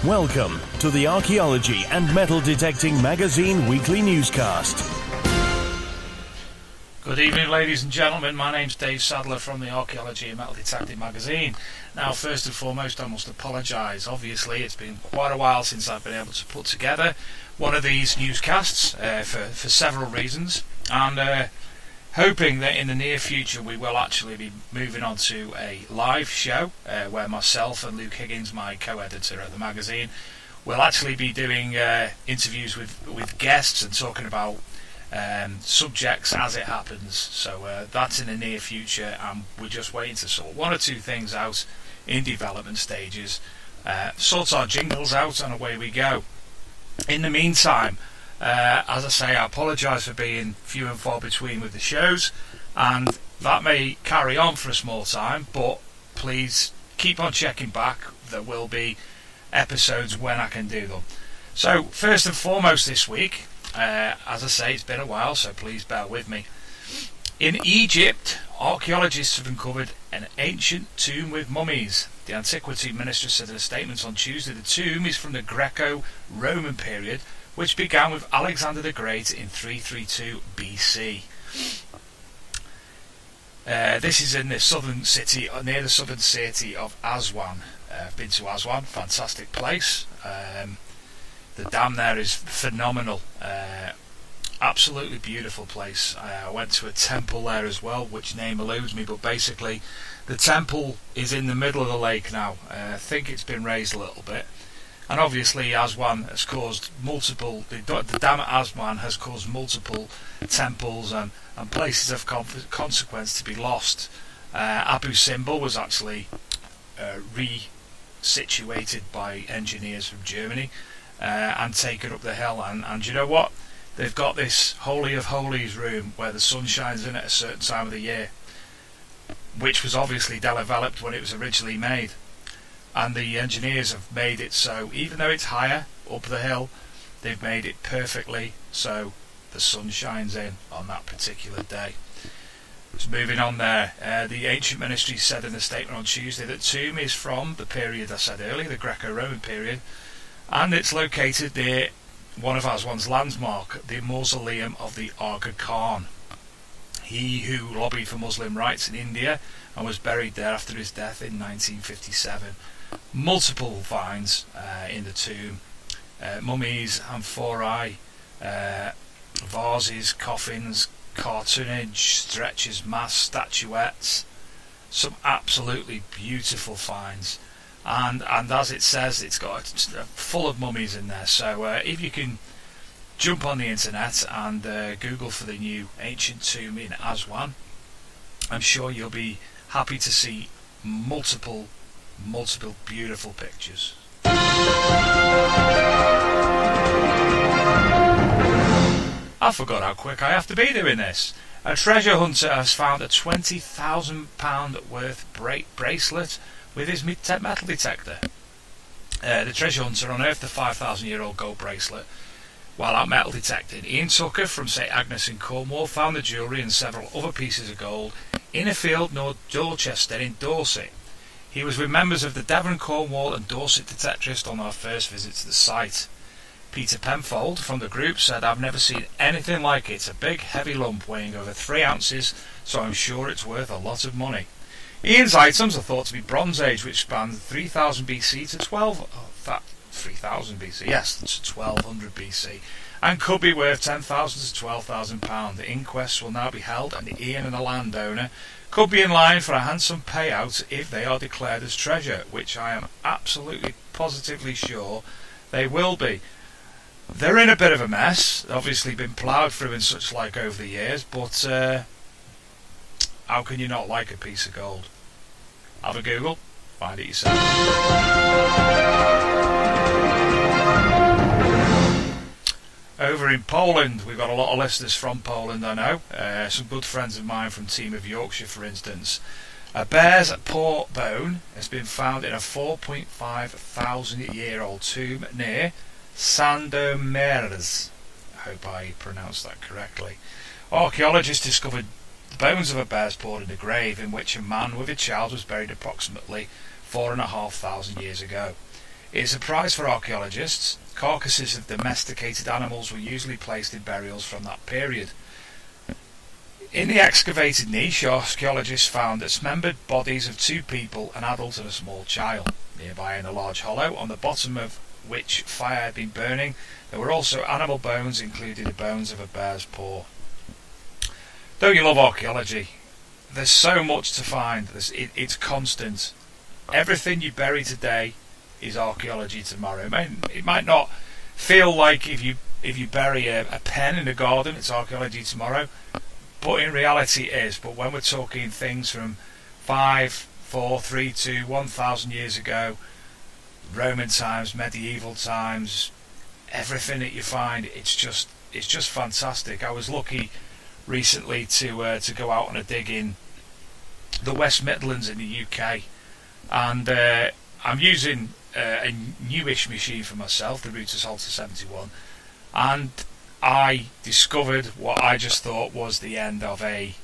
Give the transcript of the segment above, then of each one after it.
Welcome to the Archaeology and Metal Detecting Magazine Weekly Newscast. Good evening, ladies and gentlemen. My name's Dave Sadler from the Archaeology and Metal Detecting Magazine. Now, first and foremost, I must apologise. Obviously, it's been quite a while since I've been able to put together one of these newscasts for several reasons, and hoping that in the near future we will actually be moving on to a live show where myself and Luke Higgins, my co-editor at the magazine, will actually be doing interviews with guests and talking about subjects as it happens. So that's in the near future, and we're just waiting to sort one or two things out in development stages, sort our jingles out, and away we go. In the meantime, as I say, I apologise for being few and far between with the shows, and that may carry on for a small time, but please keep on checking back. There will be episodes when I can do them. So first and foremost this week, as I say, it's been a while, so please bear with me. In Egypt, archaeologists have uncovered an ancient tomb with mummies. The antiquity minister said in a statement on Tuesday the tomb is from the Greco-Roman period, which began with Alexander the Great in 332 BC. This is in the southern city, near the southern city of Aswan. I've been to Aswan, fantastic place. The dam there is phenomenal. Absolutely beautiful place. I went to a temple there as well, which name eludes me, but basically the temple is in the middle of the lake now. I think it's been raised a little bit, and obviously Aswan has caused multiple, the dam at Aswan has caused multiple temples and places of consequence to be lost. Abu Simbel was actually resituated by engineers from Germany and taken up the hill, and you know what? They've got this Holy of Holies room where the sun shines in at a certain time of the year, which was obviously developed when it was originally made. And the engineers have made it so, even though it's higher up the hill, they've made it perfectly so the sun shines in on that particular day. Just moving on there, the ancient ministry said in a statement on Tuesday that tomb is from the period I said earlier, the Greco-Roman period, and it's located near one of Aswan's landmark, the mausoleum of the Aga Khan. He who lobbied for Muslim rights in India and was buried there after his death in 1957. Multiple finds in the tomb, mummies, amphorae, vases, coffins, cartonnage, stretchers, masks, statuettes. Some absolutely beautiful finds. And as it says, it's got full of mummies in there. So if you can jump on the internet and Google for the new ancient tomb in Aswan, I'm sure you'll be happy to see multiple beautiful pictures. I forgot how quick I have to be doing this. A treasure hunter has found a £20,000 worth bracelet with his metal detector. The treasure hunter unearthed the 5,000-year-old gold bracelet while out metal detecting. Ian Tucker from St Agnes in Cornwall found the jewellery and several other pieces of gold in a field near Dorset in Dorset. He was with members of the Devon, Cornwall and Dorset detectorists on our first visit to the site. Peter Penfold from the group said, "I've never seen anything like it. It's a big heavy lump weighing over 3 ounces, so I'm sure it's worth a lot of money." Ian's items are thought to be Bronze Age, which spanned 3000 BC to 3000 BC, yes, to 1200 BC, and could be worth £10,000 to £12,000. The inquests will now be held, and Ian and the landowner could be in line for a handsome payout if they are declared as treasure, which I am absolutely positively sure they will be. They're in a bit of a mess, obviously been ploughed through and such like over the years, but how can you not like a piece of gold? Have a Google, find it yourself. Over in Poland, we've got a lot of listeners from Poland, I know. Some good friends of mine from Team of Yorkshire, for instance. A bear's paw bone has been found in a 4,500-year-old tomb near Sandomierz. I hope I pronounced that correctly. Archaeologists discovered the bones of a bear's paw in a grave in which a man with a child was buried approximately 4,500 years ago. is a prize for archaeologists. Carcasses of domesticated animals were usually placed in burials from that period. In the excavated niche, archaeologists found dismembered bodies of 2 people, an adult and a small child. Nearby, in a large hollow, on the bottom of which fire had been burning, there were also animal bones, including the bones of a bear's paw. Don't you love archaeology? There's so much to find. It's constant. Everything you bury today is archaeology tomorrow. It might not feel like if you bury a pen in a garden, it's archaeology tomorrow, but in reality it is. But when we're talking things from 5, 4, 3, 2, 1,000 years ago, Roman times, medieval times, everything that you find, it's just fantastic. I was lucky recently to go out on a dig in the West Midlands in the UK, and I'm using a newish machine for myself, the Router Salter 71, and I discovered what I just thought was the end of a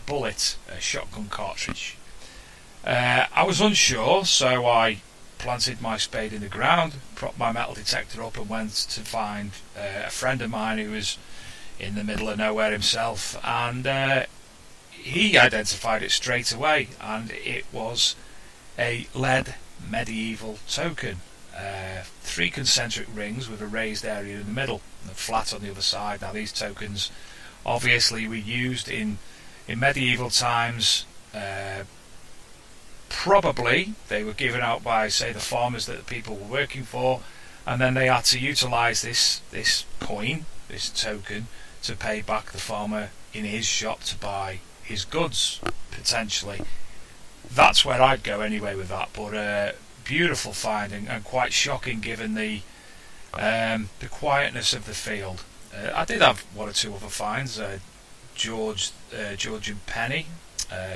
bullet, a shotgun cartridge. I was unsure, so I planted my spade in the ground, propped my metal detector up, and went to find a friend of mine who was in the middle of nowhere himself, and he identified it straight away, and it was a lead medieval token. 3 concentric rings with a raised area in the middle and flat on the other side. Now these tokens obviously were used in medieval times. Probably they were given out by, say, the farmers that the people were working for, and then they had to utilise this coin, this token, to pay back the farmer in his shop to buy his goods, potentially. That's where I'd go anyway with that, but beautiful find and quite shocking given the quietness of the field. I did have 1 or 2 other finds, Georgian penny,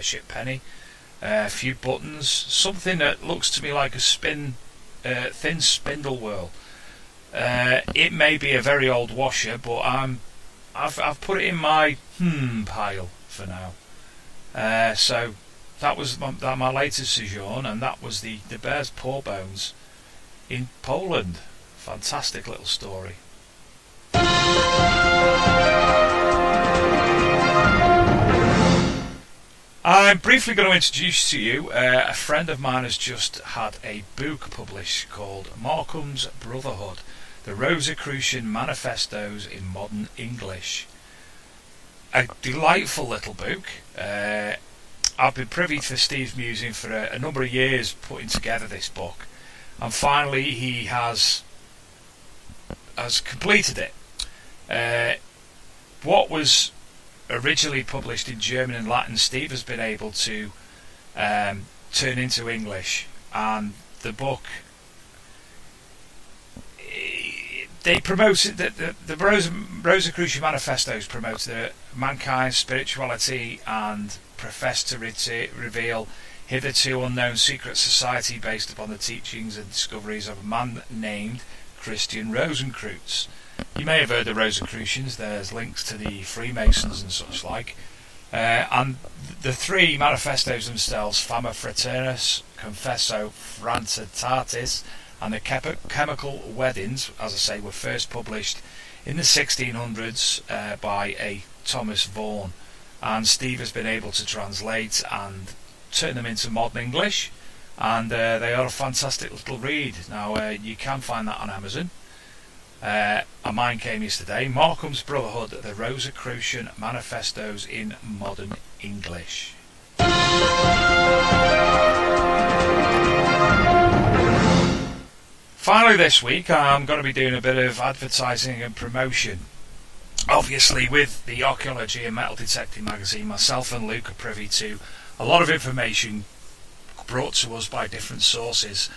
ship penny, a few buttons, something that looks to me like a thin spindle whorl. It may be a very old washer, but I've put it in my pile for now. So that was my latest sojourn, and that was the bear's paw bones in Poland. Fantastic little story. I'm briefly going to introduce to you a friend of mine has just had a book published called Markham's Brotherhood, the Rosicrucian Manifestos in Modern English. A delightful little book. I've been privy to Steve's musing for a number of years putting together this book, and finally he has completed it. What was originally published in German and Latin, Steve has been able to turn into English, and the book, they promoted the Rosicrucian Manifestos promote mankind's spirituality and profess to reveal hitherto unknown secret society based upon the teachings and discoveries of a man named Christian Rosenkreutz. You may have heard the Rosicrucians. There's links to the Freemasons and such like. And the 3 manifestos themselves, Fama Fraternus, Confesso Fraternitatis, and the Chemical Weddings, as I say, were first published in the 1600s by a Thomas Vaughan. And Steve has been able to translate and turn them into modern English, and they are a fantastic little read. Now you can find that on Amazon. And mine came yesterday. Markham's Brotherhood, the Rosicrucian Manifestos in Modern English. Finally this week I'm going to be doing a bit of advertising and promotion. Obviously with the Archaeology and Metal Detecting magazine, myself and Luke are privy to a lot of information brought to us by different sources,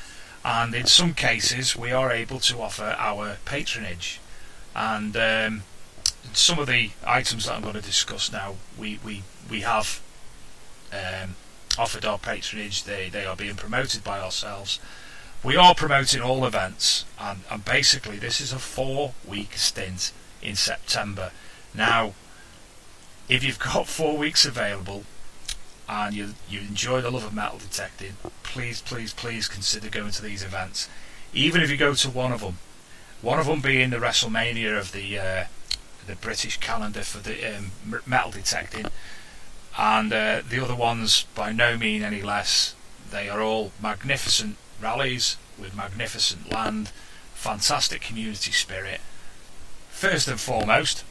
and in some cases we are able to offer our patronage, and some of the items that I'm going to discuss now we have offered our patronage. They are being promoted by ourselves. We are promoting all events, and basically this is a 4-week stint in September. Now if you've got 4 weeks available and you enjoy the love of metal detecting, please consider going to these events. even if you go to one of them being the WrestleMania of the British calendar for the metal detecting, and the other ones by no means any less. They are all magnificent rallies with magnificent land, fantastic community spirit. First and foremost,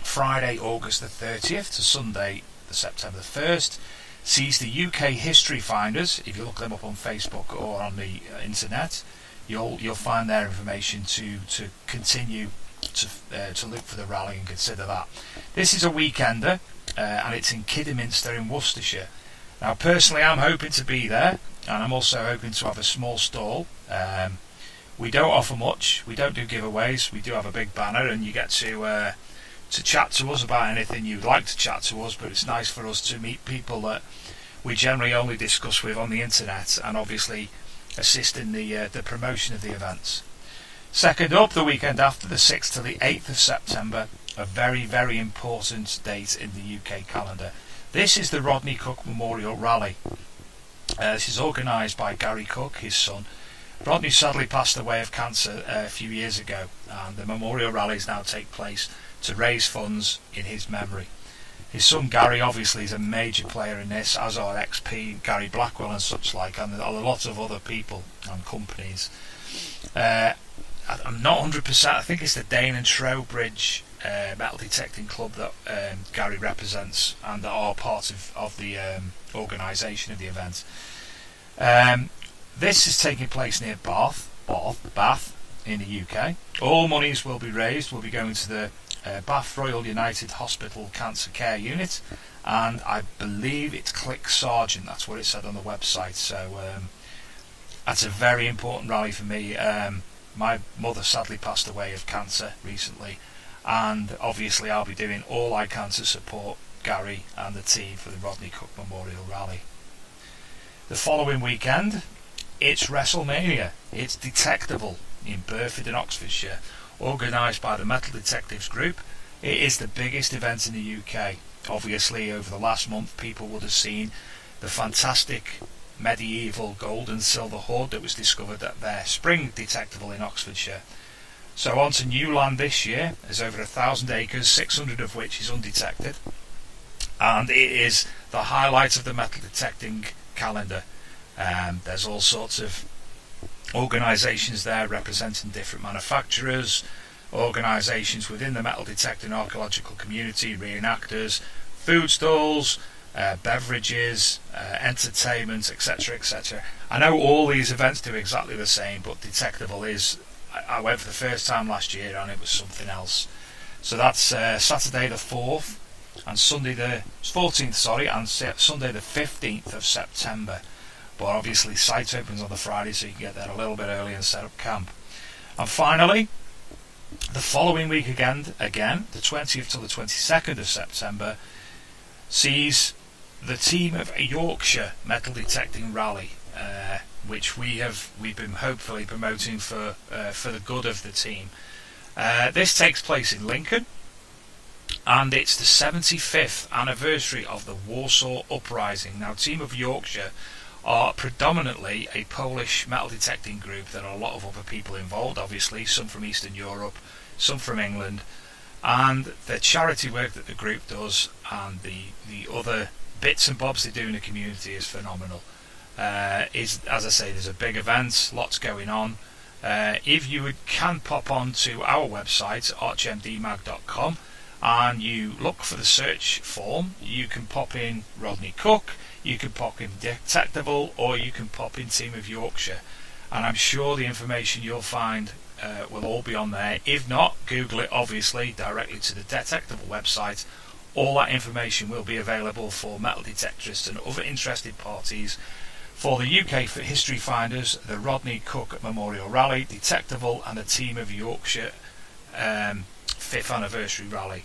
Friday, August the 30th to Sunday, the September the 1st, sees the UK History Finders. If you look them up on Facebook or on the internet, you'll find their information to continue to look for the rally and consider that. This is a weekender, and it's in Kidderminster in Worcestershire. Now, personally, I'm hoping to be there, and I'm also hoping to have a small stall. We don't offer much. We don't do giveaways. We do have a big banner, and you get to chat to us about anything you'd like to chat to us. But it's nice for us to meet people that we generally only discuss with on the internet, and obviously assist in the promotion of the events. Second up, the weekend after, the 6th to the 8th of September, a very, very important date in the UK calendar. This is the Rodney Cook Memorial Rally. This is organised by Gary Cook, his son. Rodney sadly passed away of cancer a few years ago, and the memorial rallies now take place to raise funds in his memory. His son Gary obviously is a major player in this, as are XP, Gary Blackwell and such like, and a lot of other people and companies. I'm not 100%, I think it's the Dane and Trowbridge metal detecting club that Gary represents and that are part of the organisation of the event. This is taking place near Bath in the UK. All monies will be raised, will be going to the Bath Royal United Hospital Cancer Care Unit, and I believe it's Click Sergeant, that's what it said on the website. So that's a very important rally for me. My mother sadly passed away of cancer recently, and obviously I'll be doing all I can to support Gary and the team for the Rodney Cook Memorial Rally. The following weekend, it's WrestleMania. It's Detectable in Burford in Oxfordshire, organised by the Metal Detectives Group. It is the biggest event in the UK. Obviously, over the last month, people would have seen the fantastic medieval gold and silver hoard that was discovered at their spring detectable in Oxfordshire. So on to new land this year. There's over 1,000 acres, 600 of which is undetected, and it is the highlight of the metal detecting calendar. There's all sorts of organisations there representing different manufacturers, organisations within the metal detecting archaeological community, reenactors, food stalls, beverages, entertainment, etc., etc. I know all these events do exactly the same, but Detectable is, I went for the first time last year and it was something else. So that's Saturday the 4th and Sunday the 14th, and Sunday the 15th of September. But obviously site opens on the Friday, so you can get there a little bit early and set up camp. And finally, the following week again, the 20th till the 22nd of September, sees the team of Yorkshire Metal Detecting Rally, which we've been hopefully promoting for the good of the team. This takes place in Lincoln, and it's the 75th anniversary of the Warsaw Uprising. Now, Team of Yorkshire are predominantly a Polish metal detecting group. There are a lot of other people involved, obviously, some from Eastern Europe, some from England, and the charity work that the group does and the other bits and bobs they do in the community is phenomenal. As I say, there's a big event, lots going on. If you can pop on to our website, archmdmag.com, and you look for the search form, you can pop in Rodney Cook, you can pop in Detectable, or you can pop in Team of Yorkshire, and I'm sure the information you'll find will all be on there. If not, Google it, obviously, directly to the Detectable website. All that information will be available for metal detectorists and other interested parties for the UK History Finders, the Rodney Cook Memorial Rally, Detectable, and the Team of Yorkshire 5th Anniversary Rally.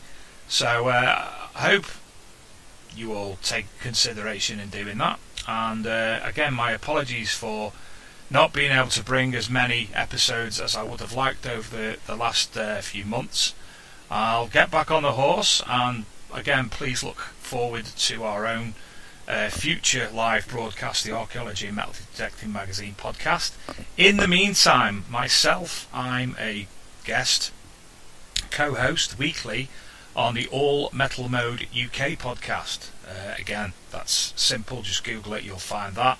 So I hope you all take consideration in doing that. And again, my apologies for not being able to bring as many episodes as I would have liked over the last few months. I'll get back on the horse, and again, please look forward to our own future live broadcast, the Archaeology and Metal Detecting Magazine podcast. In the meantime, myself, I'm a guest co-host weekly on the All Metal Mode UK podcast. Again, that's simple, just Google it, you'll find that.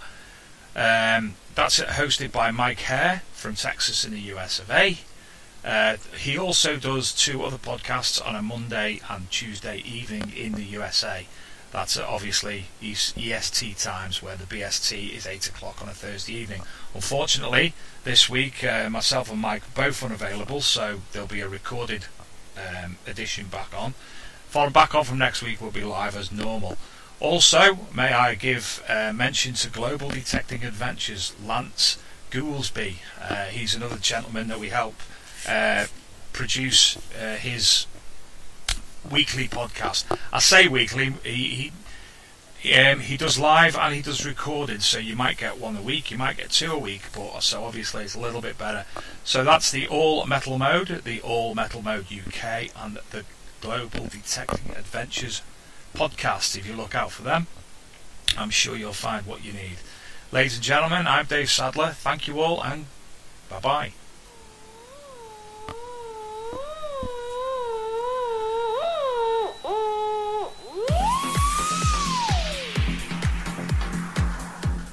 That's hosted by Mike Hare from Texas in the US of A. He also does 2 other podcasts on a Monday and Tuesday evening in the USA. That's obviously EST times, where the BST is 8 o'clock on a Thursday evening. Unfortunately, this week myself and Mike are both unavailable, so there'll be a recorded edition back on. Following back on from next week, we'll be live as normal. Also, may I give mention to Global Detecting Adventures, Lance Goolsby. He's another gentleman that we help produce his weekly podcast. I say weekly, he does live and he does recorded, so you might get 1 a week, you might get 2 a week, but so obviously it's a little bit better. So that's the All Metal Mode, the All Metal Mode UK, and the Global Detecting Adventures podcast. If you look out for them, I'm sure you'll find what you need. Ladies and gentlemen, I'm Dave Sadler. Thank you all, and bye-bye.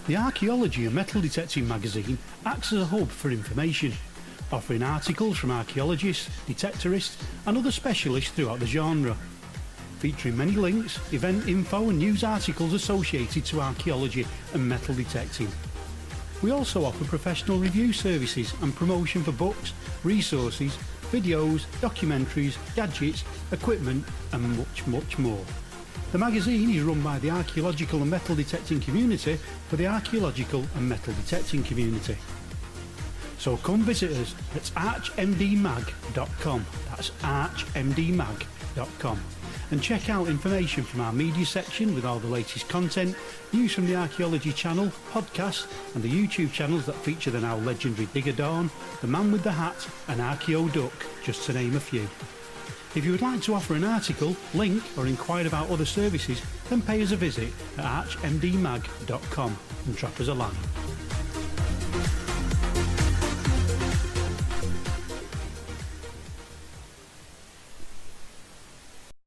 The Archaeology and Metal Detecting Magazine acts as a hub for information, offering articles from archaeologists, detectorists and other specialists throughout the genre, featuring many links, event info and news articles associated to archaeology and metal detecting. We also offer professional review services and promotion for books, resources, videos, documentaries, gadgets, equipment and much, much more. The magazine is run by the archaeological and metal detecting community for the archaeological and metal detecting community. So come visit us at archmdmag.com, that's archmdmag.com, and check out information from our media section with all the latest content, news from the Archaeology channel, podcasts and the YouTube channels that feature the now legendary Digger Dawn, the Man with the Hat and Archaeo Duck, just to name a few. If you would like to offer an article, link or inquire about other services, then pay us a visit at archmdmag.com and drop us a line.